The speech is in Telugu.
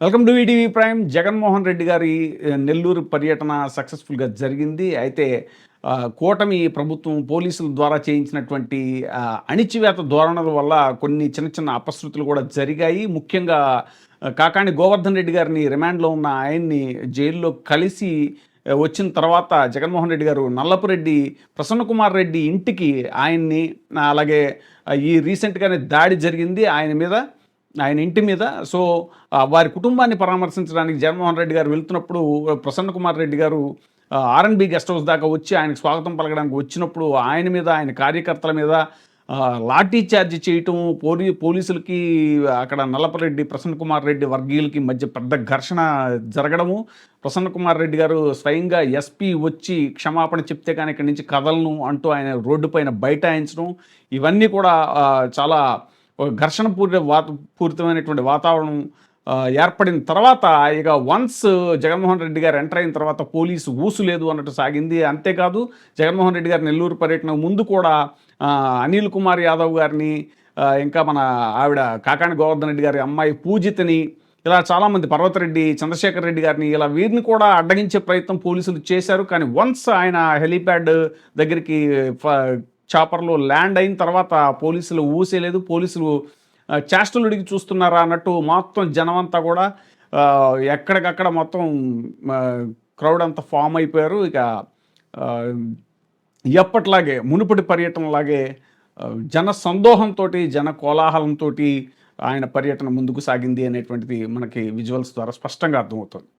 Welcome to ETV prime. Jaganmohan Reddy గారి నెల్లూరు పర్యటన సక్సెస్ఫుల్గా జరిగింది. అయితే కూటమి ప్రభుత్వం పోలీసుల ద్వారా చేయించినటువంటి అణిచివేత ధోరణుల వల్ల కొన్ని చిన్న చిన్న అపశృతులు కూడా జరిగాయి. ముఖ్యంగా కాకాణి గోవర్ధన్ రెడ్డి గారిని రిమాండ్లో ఉన్న ఆయన్ని జైల్లో కలిసి వచ్చిన తర్వాత జగన్మోహన్ రెడ్డి గారు నల్లపురెడ్డి ప్రసన్నకుమార్ రెడ్డి ఇంటికి ఆయన్ని అలాగే ఈ రీసెంట్గానే దాడి జరిగింది ఆయన ఇంటి మీద. సో, వారి కుటుంబాన్ని పరామర్శించడానికి జగన్మోహన్ రెడ్డి గారు వెళ్తున్నప్పుడు ప్రసన్న కుమార్ రెడ్డి గారు ఆర్ఎన్బి గెస్ట్ హౌస్ దాకా వచ్చి ఆయనకు స్వాగతం పలకడానికి వచ్చినప్పుడు ఆయన మీద, ఆయన కార్యకర్తల మీద లాఠీ చార్జ్ చేయటం, పోలీసులకి అక్కడ నల్లపరెడ్డి ప్రసన్న కుమార్ రెడ్డి వర్గీయులకి మధ్య పెద్ద ఘర్షణ జరగడము. ప్రసన్న కుమార్ రెడ్డి గారు స్వయంగా ఎస్పీ వచ్చి క్షమాపణ చెప్తే కానీ ఇక్కడి నుంచి కదలను అంటూ ఆయన రోడ్డు పైన బైఠాయించడం, ఇవన్నీ కూడా చాలా ఘర్షణ పూరితమైనటువంటి వాతావరణం ఏర్పడిన తర్వాత ఇక వన్స్ జగన్మోహన్ రెడ్డి గారు ఎంటర్ అయిన తర్వాత పోలీసు ఊసు లేదు అన్నట్టు సాగింది. అంతేకాదు జగన్మోహన్ రెడ్డి గారు నెల్లూరు పర్యటన ముందు కూడా అనిల్ కుమార్ యాదవ్ గారిని, ఇంకా మన ఆవిడ కాకాణి గోవర్ధన్ రెడ్డి గారి అమ్మాయి పూజితని, ఇలా చాలామంది పర్వతరెడ్డి, చంద్రశేఖర్ రెడ్డి గారిని, ఇలా వీరిని కూడా అడ్డగించే ప్రయత్నం పోలీసులు చేశారు. కానీ వన్స్ ఆయన హెలీప్యాడ్ దగ్గరికి చాపర్లో ల్యాండ్ అయిన తర్వాత పోలీసులు ఊసేలేదు. పోలీసులు చేష్టలుడికి చూస్తున్నారా అన్నట్టు మొత్తం జనమంతా కూడా ఎక్కడికక్కడ మొత్తం క్రౌడ్ అంతా ఫామ్ అయిపోయారు. ఇక ఎప్పట్లాగే మునుపటి పర్యటనలాగే జన సందోహంతో, జన కోలాహలంతో ఆయన పర్యటన ముందుకు సాగింది అనేటువంటిది మనకి విజువల్స్ ద్వారా స్పష్టంగా అర్థమవుతుంది.